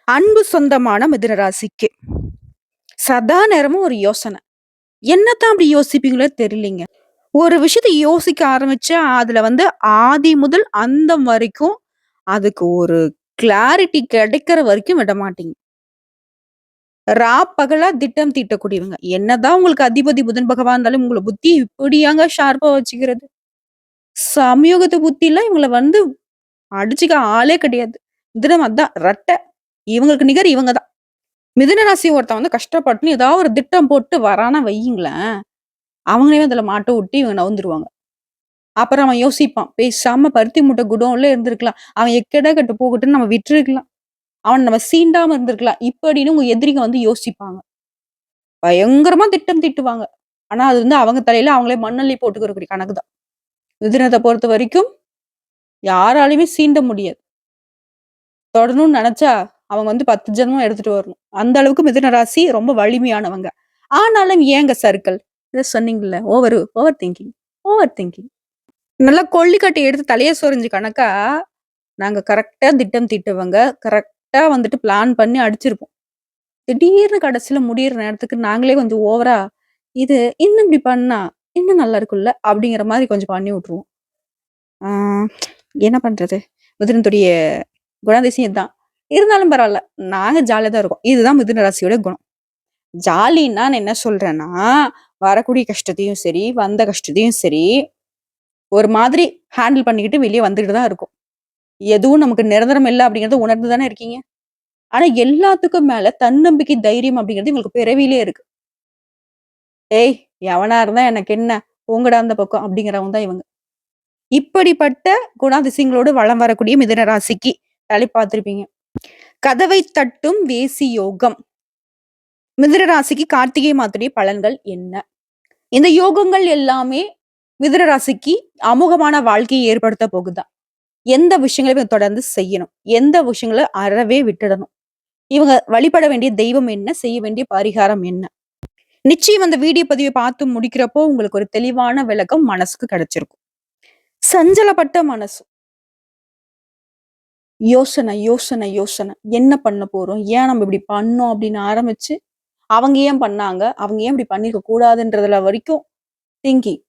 அன்பு சொந்தமான மிதுன ராசிக்கு சதா நேரமும் ஒரு யோசனை. என்னத்தான் அப்படி யோசிப்பீங்களோ தெரியலீங்க. ஒரு விஷயத்த யோசிக்க ஆரம்பிச்சா, அதுல ஆதி முதல் அந்தம் வரைக்கும் அதுக்கு ஒரு கிளாரிட்டி கிடைக்கிற வரைக்கும் விட மாட்டீங்க. பகலா திட்டம் தீட்டக்கூடியவங்க. என்னதான் உங்களுக்கு அதிபதி புதன் பகவான் இருந்தாலும் உங்கள புத்தி இப்படியாங்க ஷார்ப்பா வச்சுக்கிறது. சமயோகத்த புத்திலாம் இவங்கள அடிச்சுக்க ஆளே கிடையாது. மிதுனம் அதான் ரெட்டை. இவங்களுக்கு நிகர் இவங்க தான். மிதுன ராசி ஒருத்தன் கஷ்டப்பட்டுன்னு ஏதாவது ஒரு திட்டம் போட்டு வரான்னா வையுங்களேன், அவங்களே அதுல மாட்ட விட்டு இவங்க நவுந்துருவாங்க. அப்புறம் அவன் யோசிப்பான். பேசாம பருத்தி மூட்டை குடோன்ல இருந்திருக்கலாம். அவன் எக்கேடோ கெட்டு போகட்டும்ன்னு நம்ம விட்டுருக்கலாம். அவன நம்ம சீண்டாம இருந்திருக்கலாம். இப்படின்னு உங்க எதிரிங்க யோசிப்பாங்க. பயங்கரமா திட்டம் தீட்டுவாங்க. ஆனா அது அவங்க தலையில அவங்களே மண்ணள்ளி போட்டுக்கிறக்கூடிய கணக்கு தான். மிதுனத்த பொறுத்த வரைக்கும் யாராலயுமே சீண்ட முடியாது. தொடணும்னு நெனச்சா அவங்க 10 ஜென்மம் எடுத்துட்டு வரணும். அந்த அளவுக்கு மிதுன ராசி ரொம்ப வலிமையானவங்க. ஆனாலும் ஏங்க சறுக்கல்? இத சொன்னீங்கல்ல. Over thinking, over thinking. நல்லா கொள்ளிக்கட்டை எடுத்து தலைய சொரிஞ்சு கணக்கா, நாங்க கரெக்ட்டா திட்டம் தீட்டுவங்க. கரெக்ட்டா பிளான் பண்ணி அடிச்சிருப்போம். திடீர்னு கடைசில முடியிற நேரத்துக்கு நாங்களே கொஞ்சம் ஓவரா, இது இன்னும் இப்படி பண்ணா, இன்னும் நல்லா இருக்கும்ல, அப்படிங்கிற மாரி கொஞ்சம் பண்ணி விட்டுருவோம். ஆ என்ன பண்றது? மிதுனத்துடைய குணாதிசயம் இதான். இருந்தாலும் பரவால்ல. நாங்க ஜாலியா தான் இருக்கோம். இதுதான் மிதுன ராசியோட குணம். ஜாலின்னா நான் என்ன சொல்றேன்னா, வரக்கூடிய கஷ்டத்தையும் சரி, வந்த கஷ்டத்தையும் சரி, ஒரு மாதிரி ஹேண்டில் பண்ணிக்கிட்டு வெளிய வந்துட்டு தான் இருக்கோம். எதுவும் நமக்கு நிரந்தரம் இல்ல அப்படிங்கிறத உணர்ந்து தானே இருக்கீங்க. ஆனா எல்லாத்துக்கும் மேல தன்னம்பிக்கை, தைரியம் அப்படிங்கிறது உங்களுக்கு பிறவியிலே இருக்கு. "ஏய் எவனா இருந்தா எனக்கு என்ன? போங்கடா அந்த பக்கம்" அப்படிங்கிறவங்க தான் இவங்க. இப்படிப்பட்ட குணாதிசயங்களோடு வலம் வரக்கூடிய மிதுன ராசிக்கு தலை பார்த்திருப்பீங்க. கதவை தட்டும் வேசி யோகம். மிதுன ராசிக்கு கார்த்திகை மாதத்துடைய பலன்கள் என்ன? இந்த யோகங்கள் எல்லாமே மிதுன ராசிக்கு அமோகமான வாழ்க்கையை ஏற்படுத்த போகுதா? எந்த விஷயங்களையும் தொடர்ந்து செய்யணும். எந்த விஷயங்கள அறவே விட்டுடணும். இவங்க வழிபட வேண்டிய தெய்வம் என்ன? செய்ய வேண்டிய பரிகாரம் என்ன? நிச்சயம் அந்த வீடியோ பதிவை பார்த்து முடிக்கிறப்போ உங்களுக்கு ஒரு தெளிவான விளக்கம் மனசுக்கு கிடைச்சிருக்கும். சஞ்சலப்பட்ட மனசு. யோசனை, யோசனை, யோசனை. என்ன பண்ண போறோம்? ஏன் நம்ம இப்படி பண்ணோம்? அப்படின்னு ஆரம்பிச்சு, அவங்க ஏன் பண்ணாங்க? அவங்க ஏன் இப்படி பண்ணியிருக்க கூடாதுன்றதுல வரைக்கும் திங்கிங்.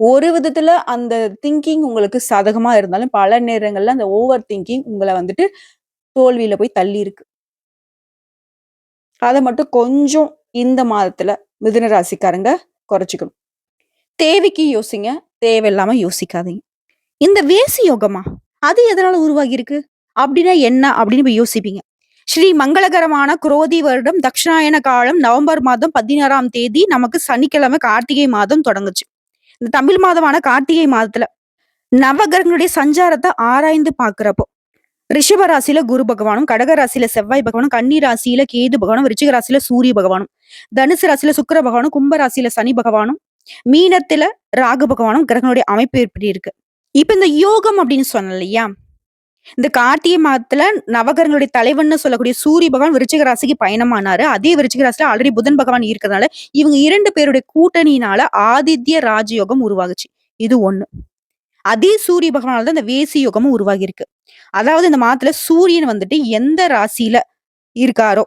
ஒரு விதத்துல அந்த திங்கிங் உங்களுக்கு சாதகமா இருந்தாலும், பல நேரங்கள்ல அந்த ஓவர் திங்கிங் உங்கள தோல்வியில போய் தள்ளியிருக்கு. அத மட்டும் கொஞ்சம் இந்த மாதத்துல மிதுன ராசிக்காரங்க குறைச்சுக்கணும். தேவைக்கு யோசிங்க. தேவையில்லாம யோசிக்காதீங்க. இந்த வேசி யோகமா? அது எதனால உருவாகியிருக்கு? அப்படின்னா என்ன? அப்படின்னு போய் யோசிப்பீங்க. ஸ்ரீ மங்களகரமான குரோதி வருடம் தக்ஷாயன காலம் நவம்பர் மாதம் 16ஆம் தேதி நமக்கு சனிக்கிழமை கார்த்திகை மாதம் தொடங்குச்சு. இந்த தமிழ் மாதமான கார்த்திகை மாதத்துல நவகிரகங்களுடைய சஞ்சாரத்தை ஆராய்ந்து பார்க்கிறப்போ ரிஷப ராசியில குரு பகவானும், கடக ராசியில செவ்வாய் பகவானும், கன்னி ராசியில கேது பகவானும், விருச்சிக ராசியில சூரிய பகவானும், தனுசு ராசியில சுக்கிர பகவானும், கும்ப ராசியில சனி பகவானும், மீனத்துல ராகு பகவானும் கிரகங்களுடைய அமைப்பு எப்படி இருக்கு. இப்ப இந்த யோகம் அப்படின்னு சொன்ன இல்லையா, இந்த கார்த்திகை மாதத்துல நவகிரகங்களுடைய தலைவன்னு சொல்லக்கூடிய சூரிய பகவான் விருச்சிக ராசிக்கு பயணமானாரு. அதே விருச்சிக ராசியில ஆல்ரெடி புதன் பகவான் இருக்கிறதுனால இவங்க 2 பேருடைய கூட்டணியினால ஆதித்ய ராஜயோகம் உருவாகுச்சு. இது ஒண்ணு. அதே சூரிய பகவானால தான் இந்த வேசி யோகமும் உருவாகி இருக்கு. அதாவது இந்த மாதத்துல சூரியன் எந்த ராசியில இருக்காரோ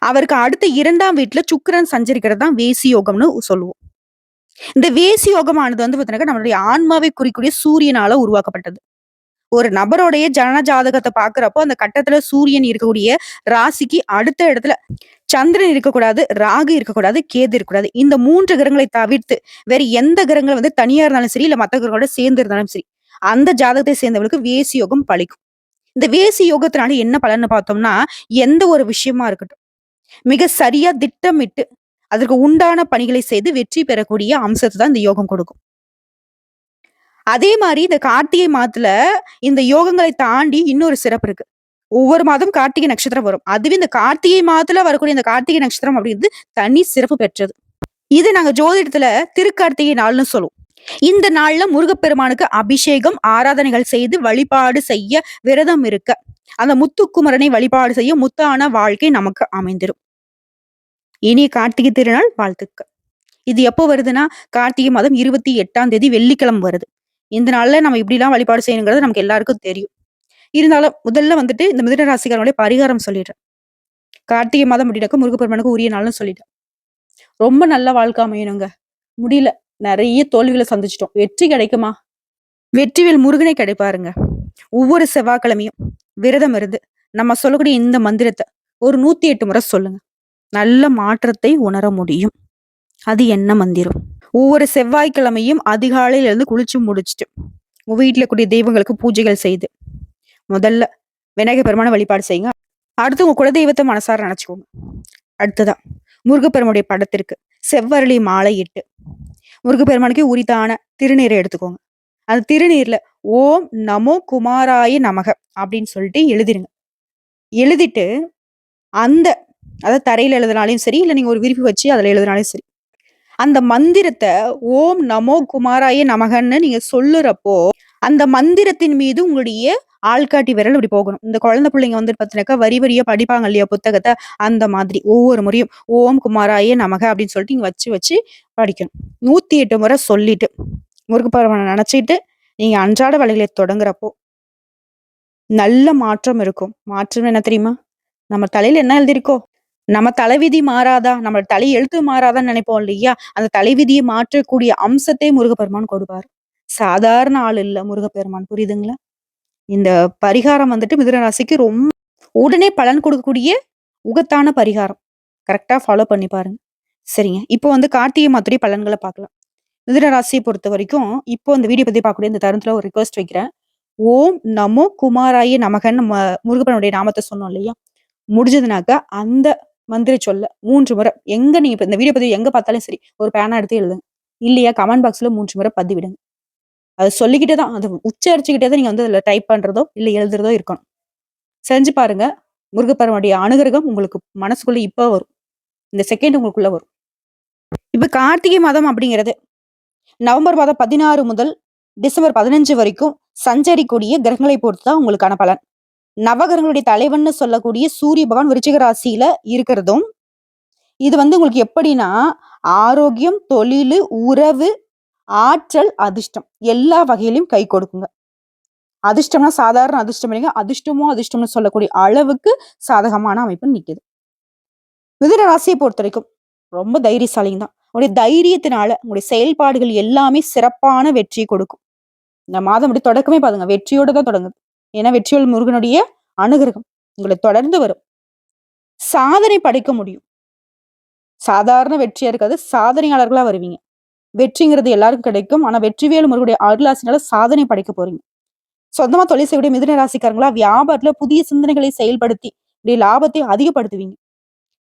அவருக்கு அடுத்த 2ஆம் வீட்டுல சுக்கிரன் சஞ்சரிக்கிறது தான் வேசி யோகம்னு சொல்லுவோம். இந்த வேசி யோகமானது பாத்தீங்கன்னா நம்மளுடைய ஆன்மாவை குறிக்கூடிய சூரியனால உருவாக்கப்பட்டது. ஒரு நபருடைய ஜனன ஜாதகத்தை பாக்குறப்போ அந்த கட்டத்துல சூரியன் இருக்கக்கூடிய ராசிக்கு அடுத்த இடத்துல சந்திரன் இருக்கக்கூடாது, ராகு இருக்கக்கூடாது, கேது இருக்கக்கூடாது. இந்த 3 கிரகங்களை தவிர்த்து வேற எந்த கிரகங்கள் தனியா இருந்தாலும் சரி, இல்ல மத்த கிரகங்களோட சேர்ந்து இருந்தாலும் சரி, அந்த ஜாதகத்தை சேர்ந்தவர்களுக்கு வேசி யோகம் பலிக்கும். இந்த வேசி யோகத்தினால என்ன பலன்னு பார்த்தோம்னா, எந்த ஒரு விஷயமா இருக்கட்டும், மிக சரியா திட்டமிட்டு அதற்கு உண்டான பணிகளை செய்து வெற்றி பெறக்கூடிய அம்சத்தை தான் இந்த யோகம் கொடுக்கும். அதே மாதிரி இந்த கார்த்திகை மாதத்துல இந்த யோகங்களை தாண்டி இன்னொரு சிறப்பு இருக்கு. ஒவ்வொரு மாதம் கார்த்திகை நட்சத்திரம் வரும். அதுவே இந்த கார்த்திகை மாதத்துல வரக்கூடிய இந்த கார்த்திகை நட்சத்திரம் அப்படிங்கிறது தனி சிறப்பு பெற்றது. இது நாங்க ஜோதிடத்துல திருக்கார்த்திகை நாள்னு சொல்லுவோம். இந்த நாள்ல முருகப்பெருமானுக்கு அபிஷேகம், ஆராதனைகள் செய்து வழிபாடு செய்ய, விரதம் இருக்க, அந்த முத்துக்குமரனை வழிபாடு செய்ய முத்தான வாழ்க்கை நமக்கு அமைந்திரும். இனிய கார்த்திகை திருநாள் வாழ்த்துக்கள். இது எப்போ வருதுன்னா, கார்த்திகை மாதம் 28ஆம் தேதி வெள்ளிக்கிழமை வருது. இந்த நாள்ல நம்ம இப்படிலாம் வழிபாடு செய்யணுங்கிறது நமக்கு எல்லாருக்கும் தெரியும். இருந்தாலும் முதல்ல வந்துட்டு இந்த மிதுன ராசிக்காரங்களுடைய பரிகாரம் சொல்லிடுறேன். கார்த்திகை மாதம் அப்படின்னாக்க முருகப்பெருமானுக்கு உரிய நாள்னு சொல்லிட்டேன். ரொம்ப நல்ல வாழ்க்கை அமையணுங்க. முடியல. நெறைய தோல்விகள சந்திச்சுட்டோம். வெற்றி கிடைக்குமா? வெற்றிவேல் முருகனே கிடைப்பாருங்க. ஒவ்வொரு செவ்வாய்க்கிழமையும் விரதம் இருந்து, நம்ம சொல்லக்கூடிய இந்த மந்திரத்த ஒரு 108 முறை சொல்லுங்க. நல்ல மாற்றத்தை உணர முடியும். அது என்ன மந்திரம்? ஒவ்வொரு செவ்வாய்க்கிழமையும் அதிகாலையில இருந்து குளிச்சு முடிச்சுட்டு, உங்க வீட்ல கூடிய தெய்வங்களுக்கு பூஜைகள் செய்து, முதல்ல விநாயகர் பெருமான வழிபாடு செய்யுங்க. அடுத்து உங்க குலதெய்வத்த மனசார நினைச்சுக்கோங்க. அடுத்ததா முருகப்பெருமானுடைய படத்திற்கு செவ்வரளி மாலை இட்டு, முருகப்பெருமானுக்கு உரித்தான திருநீரை எடுத்துக்கோங்க. அந்த திருநீர்ல ஓம் நமோ குமாராய நமக அப்படின்னு சொல்லிட்டு எழுதிருங்க. எழுதிட்டு அந்த அதாவது தரையில எழுதினாலும் சரி, இல்ல நீங்க ஒரு விரிப்பு வச்சு அதுல எழுதினாலும் சரி. அந்த மந்திரத்த ஓம் நமோ குமாராய நமகன்னு நீங்க சொல்லுறப்போ, அந்த மந்திரத்தின் மீது உங்களுடைய ஆள்காட்டி விரல் இப்படி போகணும். இந்த குழந்தை பிள்ளைங்க வந்துட்டு பார்த்தீங்கன்னாக்கா, வரி வரியா படிப்பாங்க இல்லையா புத்தகத்த, அந்த மாதிரி ஒவ்வொரு முறையும் ஓம் குமாராய நமக அப்படின்னு சொல்லிட்டு நீங்க வச்சு வச்சு படிக்கணும். 108 முறை சொல்லிட்டு, முருகப்பெருமான நினைச்சிட்டு, நீங்க அன்றாட வேலைகளை தொடங்குறப்போ, நல்ல மாற்றம் இருக்கும். மாற்றம் என்ன தெரியுமா? நம்ம தலையில என்ன எழுதியிருக்கோ, நம்ம தலைவிதி மாறாதா? நம்ம தலை எழுத்து மாறாதான்னு நினைப்போம் இல்லையா? அந்த தலைவிதியை மாற்றக்கூடிய அம்சத்தை முருகப்பெருமான் கொடுப்பார். சாதாரண ஆள் இல்ல முருகப்பெருமான். புரியுதுங்களா? இந்த பரிகாரம் வந்துட்டு மிதுன ராசிக்கு உடனே பலன் கொடுக்கக்கூடிய உகத்தான பரிகாரம். கரெக்ட்டா ஃபாலோ பண்ணி பாருங்க. சரிங்க. இப்போ வந்து கார்த்திகை மாதத்துடைய பலன்கள பார்க்கலாம். மிதுன ராசிய பொறுத்தவரைக்கும், இப்போ இந்த வீடியோ பத்தி பார்க்கக்கூடிய இந்த தருணத்துல ஒரு ரிக்வெஸ்ட் வைக்கிறேன். ஓம் நமோ குமாராய நமகன்னு நம்ம முருகப்பனுடைய நாமத்த சொன்னோம் இல்லையா? முடிஞ்சதுனாக்க அந்த மந்திர சொல்ல 3 முறை எங்க நீங்க இப்ப இந்த வீடியோ பதிவு எங்க பார்த்தாலும் சரி, ஒரு பேனா எடுத்து எழுதுங்க. இல்லையா கமெண்ட் பாக்ஸ்ல 3 முறை பதிவிடுங்க. அது சொல்லிக்கிட்டே தான், அது உச்சரிச்சுக்கிட்டே தான் நீங்க வந்து அதுல டைப் பண்றதோ, இல்ல எழுதுறதோ இருக்கணும். செஞ்சு பாருங்க. முருகப்பெருமானுடைய அனுகிரகம் உங்களுக்கு மனசுக்குள்ள இப்ப வரும். இந்த செகண்ட் உங்களுக்குள்ள வரும். இப்ப கார்த்திகை மாதம் அப்படிங்கிறது நவம்பர் மாதம் 16 முதல் டிசம்பர் 15 வரைக்கும் சஞ்சரிக்கூடிய கிரகங்களை பொறுத்து தான் உங்களுக்கான பலன். நவகிரகங்களுடைய தலைவன்னு சொல்லக்கூடிய சூரிய பகவான் விருச்சிக ராசியில இருக்கிறதும், இது வந்து உங்களுக்கு எப்படின்னா, ஆரோக்கியம், தொழிலு, உறவு, ஆற்றல், அதிர்ஷ்டம் எல்லா வகையிலும் கை கொடுக்குங்க. அதிர்ஷ்டம்னா சாதாரண அதிர்ஷ்டம் இல்லைங்க. அதிர்ஷ்டம்னு சொல்லக்கூடிய அளவுக்கு சாதகமான அமைப்பு நிக்குது. மிதுன ராசியை பொறுத்தவரைக்கும் ரொம்ப தைரியசாலிங்க தான். உங்களுடைய தைரியத்தினால உங்களுடைய செயல்பாடுகள் எல்லாமே சிறப்பான வெற்றியை கொடுக்கும். இந்த மாதம் அப்படி தொடக்கமே பாருங்க. வெற்றியோட தான் தொடங்குது. ஏன்னா வெற்றிவேல் முருகனுடைய அனுகிரகம் உங்களை தொடர்ந்து வரும். சாதனை படைக்க முடியும். சாதாரண வெற்றியா இருக்காது. சாதனையாளர்களா வருவீங்க. வெற்றிங்கிறது எல்லாருக்கும் கிடைக்கும். ஆனா வெற்றிவேல் முருகனுடைய அருளாசினால சாதனை படைக்க போறீங்க. சொந்தமா தொழில் செய்யக்கூடிய மிதுன ராசிக்காரங்களா வியாபாரத்துல புதிய சிந்தனைகளை செயல்படுத்தி இப்படி லாபத்தை அதிகப்படுத்துவீங்க.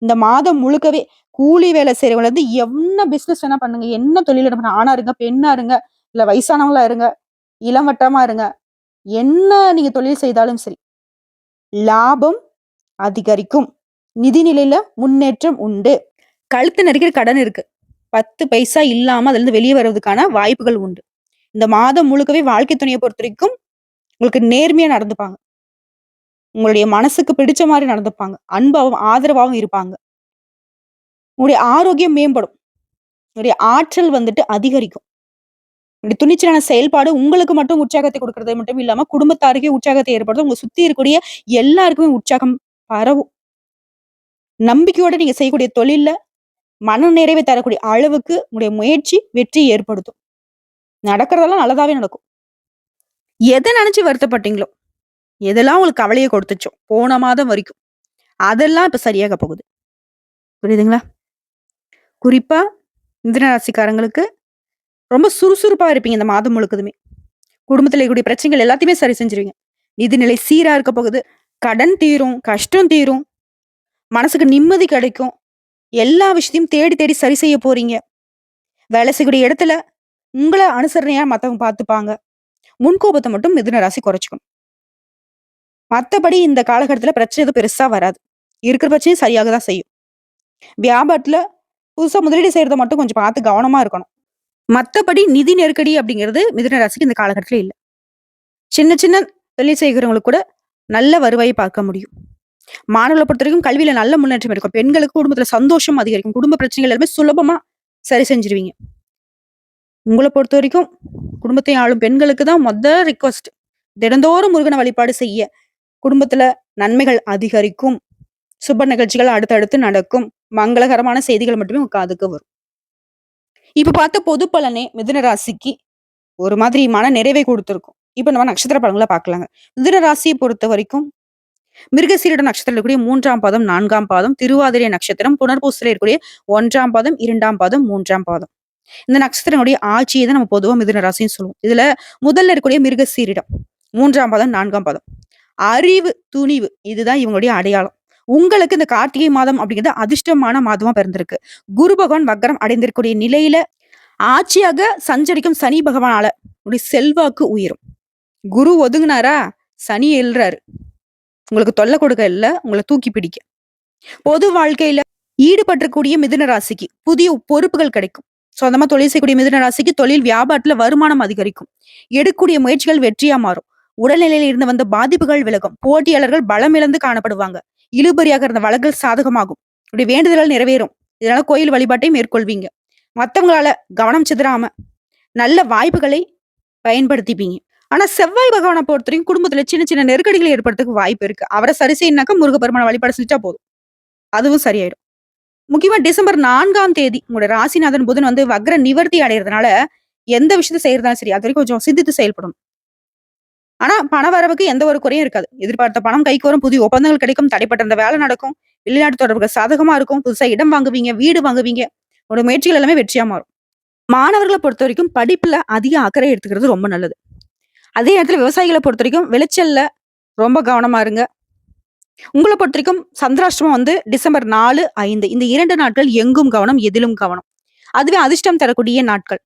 இந்த மாதம் முழுக்கவே கூலி வேலை செய்யறவங்க இருந்து என்ன பிசினஸ் வேணா பண்ணுங்க. என்ன தொழில் பண்ணுங்க. ஆணா இருங்க, பெண்ணா இருங்க, இல்ல வயசானவங்களா இருங்க, இளவட்டமா இருங்க. என்ன நீங்க தொழில் செய்தாலும் சரி, லாபம் அதிகரிக்கும். நிதிநிலையில முன்னேற்றம் உண்டு. கழுத்து நெரிக்கிற கடன் இருக்கு. 10 பைசா இல்லாம அதுல இருந்து வெளியே வருவதற்கான வாய்ப்புகள் உண்டு. இந்த மாதம் முழுக்கவே வாழ்க்கை துணையை பொறுத்தவரைக்கும் உங்களுக்கு நேர்மையா நடந்துப்பாங்க. உங்களுடைய மனசுக்கு பிடிச்ச மாரி நடந்துப்பாங்க. அன்பாவும், ஆதரவாவும் இருப்பாங்க. உங்களுடைய ஆரோக்கியம் மேம்படும். உங்களுடைய ஆற்றல் வந்துட்டு அதிகரிக்கும். உங்களுடைய துணிச்சலான செயல்பாடு உங்களுக்கு மட்டும் உற்சாகத்தை கொடுக்கிறது மட்டும் இல்லாம, குடும்பத்தாருக்கே உற்சாகத்தை ஏற்படுத்தும். உங்க சுத்தி இருக்கக்கூடிய எல்லாருக்குமே உற்சாகம் பரவும். நம்பிக்கையோட நீங்க செய்யக்கூடிய தொழில்ல மன நிறைவை தரக்கூடிய அளவுக்கு உங்களுடைய முயற்சி வெற்றி ஏற்படுத்தும். நடக்கிறதெல்லாம் நல்லதாவே நடக்கும். எத நினைச்சு வருத்தப்பட்டீங்களோ, எதெல்லாம் உங்களுக்கு கவலைய கொடுத்துச்சோ, போன மாதம் வரைக்கும், அதெல்லாம் இப்ப சரியாக போகுது. புரியுதுங்களா? குறிப்பா மிதுன ராசிக்காரங்களுக்கு ரொம்ப சுறுசுறுப்பா இருப்பீங்க இந்த மாதம் முழுக்கதுமே. குடும்பத்துல இருக்கக்கூடிய பிரச்சனைகள் எல்லாத்தையுமே சரி செஞ்சுருவீங்க. நிதிநிலை சீரா இருக்க போகுது. கடன் தீரும், கஷ்டம் தீரும், மனசுக்கு நிம்மதி கிடைக்கும். எல்லா விஷயத்தையும் தேடி தேடி சரி செய்ய போறீங்க. வேலை செய்யக்கூடிய இடத்துல உங்கள அனுசரணையா மத்தவங்க பார்த்துப்பாங்க. முன்கோபத்த மட்டும் மிதுன ராசி குறைச்சுக்கணும். மத்தபடி இந்த காலகட்டத்துல பிரச்சனை எதுவும் பெருசா வராது. இருக்கிற பிரச்சனையும் சரியாக தான் செய்யும். வியாபாரத்துல புதுசா முதலீடு செய்யறத மட்டும் கொஞ்சம் பார்த்து கவனமா இருக்கணும். மத்தபடி நிதி நெருக்கடி அப்படிங்கிறது மிதுன ராசிக்கு இந்த காலகட்டத்துல இல்ல. சின்ன சின்ன தொழில் செய்கிறவங்களுக்கு கூட நல்ல வருவாயை பார்க்க முடியும். மாணவர்களை பொறுத்தவரைக்கும் கல்வியில நல்ல முன்னேற்றம் இருக்கும். பெண்களுக்கு குடும்பத்துல சந்தோஷம் அதிகரிக்கும். குடும்ப பிரச்சனைகள் எல்லாமே சுலபமா சரி செஞ்சிருவீங்க. உங்கள பொறுத்தவரைக்கும் குடும்பத்தை ஆளும் பெண்களுக்கு தான் ரிக்வெஸ்ட். தினந்தோறும் முருகன வழிபாடு செய்ய குடும்பத்துல நன்மைகள் அதிகரிக்கும். சுப நிகழ்ச்சிகள் அடுத்தடுத்து நடக்கும். மங்களகரமான செய்திகள் மட்டுமே உங்க காதுக்கு வரும். இப்ப பார்த்த பொது பலனே மிதுன ராசிக்கு ஒரு மாதிரி மன நிறைவை குடுத்திருக்கும். இப்ப நம்ம நட்சத்திர பலன்கள பார்க்கலாங்க. மிதுன ராசிய பொறுத்தவரைக்கும் மிருகசீரிட நட்சத்திரத்துல இருக்கக்கூடிய 3ஆம் பாதம், 4ஆம் பாதம், திருவாதிரை நட்சத்திரம், புனர்பூசத்துல இருக்கக்கூடிய 1ஆம் பாதம், 2ஆம் பாதம், 3ஆம் பாதம். இந்த நட்சத்திரங்களுடைய ஆட்சியை தான் நம்ம பொதுவா மிதுன ராசின்னு சொல்லுவோம். இதுல முதல்ல இருக்கக்கூடிய மிருகசீரிடம் 3ஆம் பாதம், 4ஆம் பாதம். அறிவு, துணிவு இதுதான் இவங்களுடைய அடையாளம். உங்களுக்கு இந்த கார்த்திகை மாதம் அப்படிங்கிறது அதிர்ஷ்டமான மாதமா பிறந்திருக்கு. குரு பகவான் வக்ரம் அடைந்திருக்கக்கூடிய நிலையில ஆட்சியாக சஞ்சரிக்கும் சனி பகவானால உங்களுடைய செல்வாக்கு உயரும். குரு ஒதுங்குனாரா, சனி எழுறாரு. உங்களுக்கு தொல்லை கொடுக்க இல்ல, உங்களை தூக்கி பிடிக்க. பொது வாழ்க்கையில ஈடுபட்டிருக்கக்கூடிய மிதுன ராசிக்கு புதிய பொறுப்புகள் கிடைக்கும். சொந்தமா தொழில் செய்யக்கூடிய மிதுன ராசிக்கு தொழில் வியாபாரத்துல வருமானம் அதிகரிக்கும். எடுக்கக்கூடிய முயற்சிகள் வெற்றியா மாறும். உடல்நிலையில இருந்து வந்த பாதிப்புகள் விலகும். போட்டியாளர்கள் பலம் இழந்து காணப்படுவாங்க. இழுபறியாக இருந்த வழக்குகள் சாதகமாகும். இப்படி வேண்டுதல்கள் நிறைவேறும். இதனால கோயில் வழிபாட்டை மேற்கொள்வீங்க. மத்தவங்களால கவனம் சிதறாம நல்ல வாய்ப்புகளை பயன்படுத்திப்பீங்க. ஆனா செவ்வாய் பகவானை பொறுத்தவரைக்கும் குடும்பத்துல சின்ன சின்ன நெருக்கடிகளை ஏற்படுறதுக்கு வாய்ப்பு இருக்கு. அவரை சரி செய்யணும்னாக்கா முருகப்பெருமான வழிபாடு செஞ்சா போதும். அதுவும் சரியாயிடும். முக்கியமா டிசம்பர் 4ஆம் தேதி உங்களோட ராசிநாதன் புதன் வந்து வக்ர நிவர்த்தி அடைறதுனால எந்த விஷயத்த செய்யறதாலும் சரி அது வரைக்கும் கொஞ்சம் சிந்தித்து செயல்படும். ஆனா பண வரவுக்கு எந்த ஒரு குறையும் இருக்காது. எதிர்பார்த்த பணம் கைக்கு வரும். புதிய ஒப்பந்தங்கள் கிடைக்கும். தடைப்பட்ட அந்த வேலை நடக்கும். வெளிநாட்டு தொடர்புகள் சாதகமா இருக்கும். புதுசா இடம் வாங்குவீங்க, வீடு வாங்குவீங்க. உங்களோட முயற்சிகள் எல்லாமே வெற்றியா மாறும். மாணவர்களை பொறுத்த வரைக்கும் படிப்புல அதிக அக்கறை எடுத்துக்கிறது ரொம்ப நல்லது. அதே நேரத்துல விவசாயிகளை பொறுத்த வரைக்கும் விளைச்சல்ல ரொம்ப கவனமா இருங்க. உங்களை பொறுத்த வரைக்கும் சந்திராஷ்டமம் வந்து டிசம்பர் 4, 5 இந்த 2 நாட்கள் எங்கும் கவனம், எதிலும் கவனம். அதுவே அதிர்ஷ்டம் தரக்கூடிய நாட்கள்.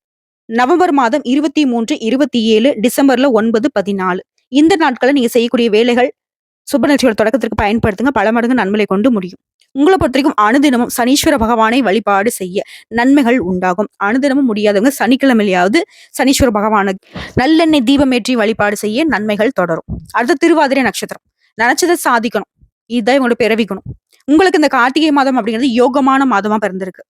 நவம்பர் மாதம் 23, 27, டிசம்பர்ல 9, 14 இந்த நாட்களை நீங்க செய்யக்கூடிய வேலைகள் சுப நிகழ்ச்சிகள் தொடக்கத்திற்கு பயன்படுத்துங்க. பல மடங்கு நன்மையை கொண்டு முடியும். உங்களை பொறுத்த வரைக்கும் அனுதினமும் சனீஸ்வர பகவானை வழிபாடு செய்ய நன்மைகள் உண்டாகும். அனுதினமும் முடியாதவங்க சனிக்கிழமையாவது சனீஸ்வர பகவானை நல்லெண்ணெய் தீபம் ஏற்றி வழிபாடு செய்ய நன்மைகள் தொடரும். அடுத்த திருவாதிரை நட்சத்திரம் நினைச்சதை சாதிக்கணும். இதுதான் இவங்களோட பிறவிக்கணும். உங்களுக்கு இந்த கார்த்திகை மாதம் அப்படிங்கிறது யோகமான மாதமா பிறந்திருக்கு.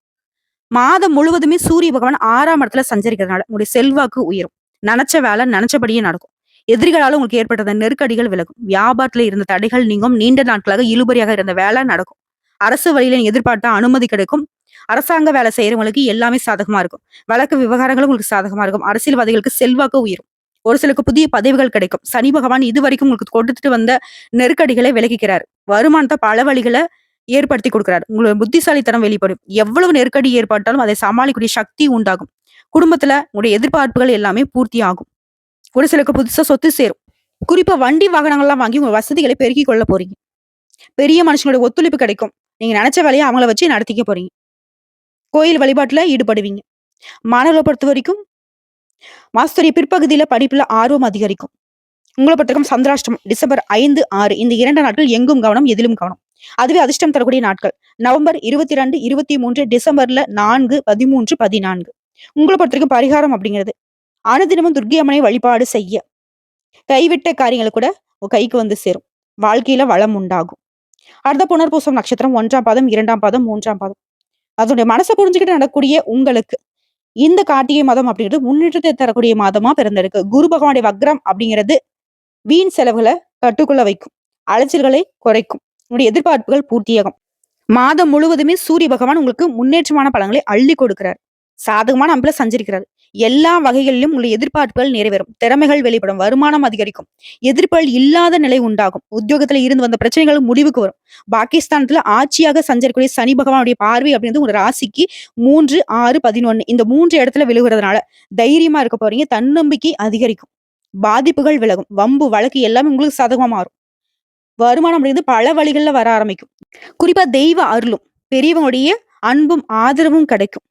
மாதம் முழுவதுமே சூரிய பகவான் 6ஆம் இடத்துல சஞ்சரிக்கிறதுனால உங்களுடைய செல்வாக்கு உயரும். நினைச்ச வேலை நினைச்சபடியே நடக்கும். எதிரிகளால உங்களுக்கு ஏற்பட்ட நெருக்கடிகள் விலகும். வியாபாரத்துல இருந்த தடைகள் நீங்கும். நீண்ட நாட்களாக இழுபறியாக இருந்த வேலை நடக்கும். அரசு வழியில நீங்க எதிர்பார்த்த அனுமதி கிடைக்கும். அரசாங்க வேலை செய்யறவங்களுக்கு எல்லாமே சாதகமா இருக்கும். வழக்கு விவகாரங்களும் உங்களுக்கு சாதகமா இருக்கும். அரசியல்வாதிகளுக்கு செல்வாக்கு உயரும். ஒரு சிலருக்கு புதிய பதவிகள் கிடைக்கும். சனி பகவான் இதுவரைக்கும் உங்களுக்கு கொடுத்துட்டு வந்த நெருக்கடிகளை விலகிக்கிறார். வருமானத்தை பல வழிகளை ஏற்படுத்தி கொடுக்கிறார். உங்களோட புத்திசாலித்தனம் வெளிப்படும். எவ்வளவு நெருக்கடி ஏற்பட்டாலும் அதை சமாளிக்கக்கூடிய சக்தி உண்டாகும். குடும்பத்துல உங்களுடைய எதிர்பார்ப்புகள் எல்லாமே பூர்த்தி ஆகும். ஒரு சிலருக்கு புதுசா சொத்து சேரும். குறிப்பா வண்டி வாகனங்கள்லாம் வாங்கி உங்க வசதிகளை பெருக்கிக் கொள்ள போறீங்க. பெரிய மனுஷங்களோட ஒத்துழைப்பு கிடைக்கும். நீங்க நினைச்ச வேலையை அவங்கள வச்சு நடத்திக்க போறீங்க. கோயில் வழிபாட்டுல ஈடுபடுவீங்க. மாணவர்களை பொறுத்த வரைக்கும் மாசத்துடைய பிற்பகுதியில படிப்புல ஆர்வம் அதிகரிக்கும். உங்களை பொறுத்தவரைக்கும் சந்திராஷ்டமம் டிசம்பர் 5, 6 இந்த 2 நாட்கள் எங்கும் கவனம், எதிலும் கவனம். அதுவே அதிர்ஷ்டம் தரக்கூடிய நாட்கள் நவம்பர் 22, 23, டிசம்பர்ல 4, 13, 14. உங்களை பொறுத்தவரைக்கும் பரிகாரம் அப்படிங்கிறது அனுதினமும் துர்க்கை அம்மனை வழிபாடு செய்ய கைவிட்ட காரியங்கள் கூட கைக்கு வந்து சேரும். வாழ்க்கையில வளம் உண்டாகும். அடுத்த புனர்பூசம் நட்சத்திரம் 1ஆம் பாதம், 2ஆம் பாதம், 3ஆம் பாதம். அதனுடைய மனசை புரிஞ்சுக்கிட்டு நடக்கக்கூடிய உங்களுக்கு இந்த கார்த்திகை மாதம் அப்படிங்கிறது முன்னேற்றத்தை தரக்கூடிய மாதமா பிறந்திருக்கு. குரு பகவானுடைய வக்ரம் அப்படிங்கிறது வீண் செலவுகளை கட்டுக்குள்ள வைக்கும். அலைச்சல்களை குறைக்கும். உங்களுடைய எதிர்பார்ப்புகள் பூர்த்தியாகும். மாதம் முழுவதுமே சூரிய பகவான் உங்களுக்கு முன்னேற்றமான பலன்களை அள்ளி கொடுக்கிறார். சாதகமான அமைப்புல சஞ்சரிக்கிறார். எல்லா வகைகளிலும் உங்களுடைய எதிர்பார்ப்புகள் நிறைவேறும். திறமைகள் வெளிப்படும். வருமானம் அதிகரிக்கும். எதிர்ப்புகள் இல்லாத நிலை உண்டாகும். உத்தியோகத்துல இருந்து வந்த பிரச்சனைகள் முடிவுக்கு வரும். பாகிஸ்தானத்துல ஆட்சியாக சஞ்சரிக்கக்கூடிய சனி பகவானுடைய பார்வை அப்படின்றது உங்க ராசிக்கு 3, 6, 11 இந்த 3 இடத்துல விழுகிறதுனால தைரியமா இருக்க போறீங்க. தன்னம்பிக்கை அதிகரிக்கும். பாதிப்புகள் விலகும். வம்பு வழக்கு எல்லாமே உங்களுக்கு சாதகமா மாறும். வருமானம் அப்படிங்கிறது பல வழிகள்ல வர ஆரம்பிக்கும். குறிப்பா தெய்வ அருளும் பெரியவங்களுடைய அன்பும் ஆதரவும் கிடைக்கும்.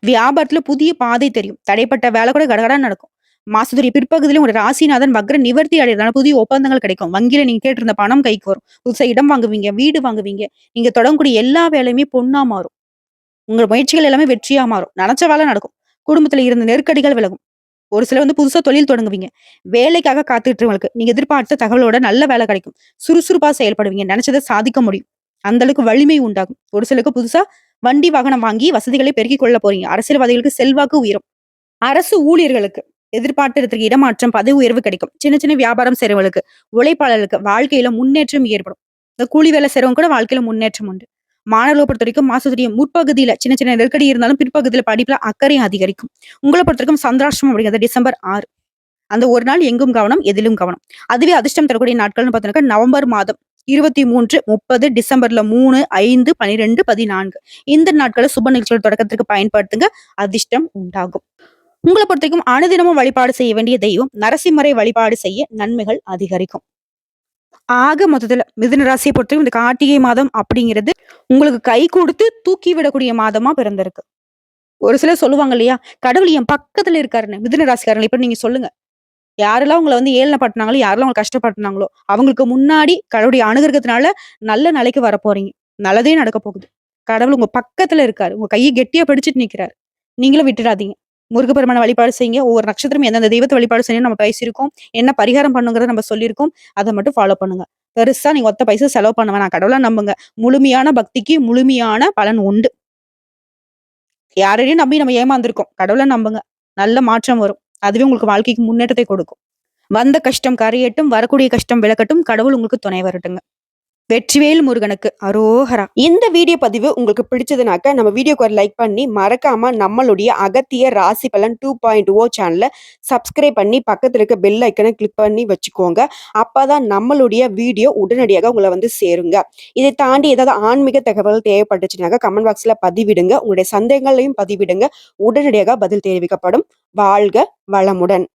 வியாபாரத்துல புதிய பாதை தெரியும். தடைப்பட்ட வேலை கூட கடகடா நடக்கும். மாசத்துடைய பிற்பகுதியிலும் ஒரு ராசிநாதன் வக்ர நிவர்த்தி அடைறதுனால புதிய ஒப்பந்தங்கள் கிடைக்கும். வங்கியில நீங்க கேட்டிருந்த பணம் கைக்கு வரும். புதுசா இடம் வாங்குவீங்க, வீடு வாங்குவீங்க. நீங்க தொடங்கக்கூடிய எல்லா வேலையுமே பொண்ணா மாறும். உங்க முயற்சிகள் எல்லாமே வெற்றியா மாறும். நினைச்ச வேலை நடக்கும். குடும்பத்துல இருந்த நெருக்கடிகள் விலகும். ஒரு சிலர் வந்து புதுசா தொழில் தொடங்குவீங்க. வேலைக்காக காத்துட்டு நீங்க எதிர்பார்த்த தகவலோட நல்ல வேலை கிடைக்கும். சுறுசுறுப்பா செயல்படுவீங்க. நினைச்சதை சாதிக்க முடியும். அந்த அளவுக்கு வலிமை உண்டாகும். ஒரு சிலருக்கு புதுசா வண்டி வாகனம் வாங்கி வசதிகளை பெருக்கிக் கொள்ள போறீங்க. அரசியல்வாதிகளுக்கு செல்வாக்கு உயரும். அரசு ஊழியர்களுக்கு எதிர்பார்த்திருக்கிற இடமாற்றம், பதவி உயர்வு கிடைக்கும். சின்ன சின்ன வியாபாரம் செய்றவங்களுக்கு, உழைப்பாளர்களுக்கு வாழ்க்கையில முன்னேற்றம் ஏற்படும். இந்த கூலி வேலை செய்றவங்க கூட வாழ்க்கையில முன்னேற்றம் உண்டு. மாணவர்கள பொறுத்தவரைக்கும் மாசத்துடைய முற்பகுதியில சின்ன சின்ன நெருக்கடி இருந்தாலும் பிற்பகுதியில படிப்புல அக்கறை அதிகரிக்கும். உங்கள பொறுத்தவரைக்கும் சந்திராஷ்டமம் அப்படிங்கிறது டிசம்பர் 6. அந்த ஒரு நாள் எங்கும் கவனம், எதிலும் கவனம். அதுவே அதிர்ஷ்டம் தரக்கூடிய நாட்கள்னு பார்த்தோம்னாக்கா நவம்பர் மாதம் 23, 30, டிசம்பர்ல 3, 5, 12, 14 இந்த நாட்கள சுப நிகழ்ச்சிகள் தொடக்கத்திற்கு பயன்படுத்துங்க. அதிர்ஷ்டம் உண்டாகும். உங்கள பொறுத்தவரைக்கும் அனுதினமும் வழிபாடு செய்ய வேண்டிய தெய்வம் நரசிம்மரை வழிபாடு செய்ய நன்மைகள் அதிகரிக்கும். ஆக மொத்தத்துல மிதுன ராசியை பொறுத்தவரைக்கும் இந்த கார்த்திகை மாதம் அப்படிங்கிறது உங்களுக்கு கை கொடுத்து தூக்கி விடக்கூடிய மாதமா பிறந்திருக்கு. ஒரு சிலர் சொல்லுவாங்க இல்லையா, கடவுள் என் பக்கத்துல இருக்காருன்னு. மிதுன ராசிக்காரங்கள இப்ப நீங்க சொல்லுங்க. யாரெல்லாம் உங்கள வந்து ஏளனப்படுத்துனாங்களோ, யாரெல்லாம் உங்கள கஷ்டப்படுத்துனாங்களோ, அவங்களுக்கு முன்னாடி கடவுளுடைய அனுகிரகத்தினால நல்ல நிலைக்கு வரப்போறீங்க. நல்லதே நடக்க போகுது. கடவுள் உங்க பக்கத்துல இருக்காரு. உங்க கைய கெட்டியா பிடிச்சுட்டு நிக்கிறாரு. நீங்களும் விட்டுடாதீங்க. முருகப்பெருமான வழிபாடு செய்யுங்க. ஒவ்வொரு நட்சத்திரம் எந்தெந்த தெய்வத்த வழிபாடு செய்யணும்னு நம்ம பேசியிருக்கோம். என்ன பரிகாரம் பண்ணுங்கிறத நம்ம சொல்லியிருக்கோம். அத மட்டும் ஃபாலோ பண்ணுங்க. பெருசா நீங்க ஒத்த பைசா செலவு பண்ண வேணாம். கடவுள நம்புங்க. முழுமையான பக்திக்கு முழுமையான பலன் உண்டு. யாரையும் நம்பி நம்ம ஏமாந்துருக்கோம். கடவுள நம்புங்க. நல்ல மாற்றம் வரும். அதுவே உங்களுக்கு வாழ்க்கைக்கு முன்னேற்றத்தை கொடுக்கும். வந்த கஷ்டம் கரையட்டும், வரக்கூடிய கஷ்டம் விலகட்டும். கடவுள் உங்களுக்கு துணை வரட்டுங்க. வெற்றிவேல் முருகனுக்கு அரோகரா. இந்த வீடியோ பதிவு உங்களுக்கு பிடிச்சதுனாக்க நம்ம வீடியோக்கு ஒரு லைக் பண்ணி மறக்காம நம்மளுடைய அகத்திய ராசி பலன் 2.0 சேனலை சப்ஸ்கிரைப் பண்ணி பக்கத்துல இருக்க பெல் ஐக்கனை கிளிக் பண்ணி வச்சுக்கோங்க. அப்பதான் நம்மளுடைய வீடியோ உடனடியாக உங்களை வந்து சேருங்க. இதை தாண்டி ஏதாவது ஆன்மீக தகவல் தேவைப்பட்டுச்சுனாக்க கமெண்ட் பாக்ஸ்ல பதிவிடுங்க. உங்களுடைய சந்தேகங்களையும் பதிவிடுங்க. உடனடியாக பதில் தெரிவிக்கப்படும். வாழ்க வளமுடன்.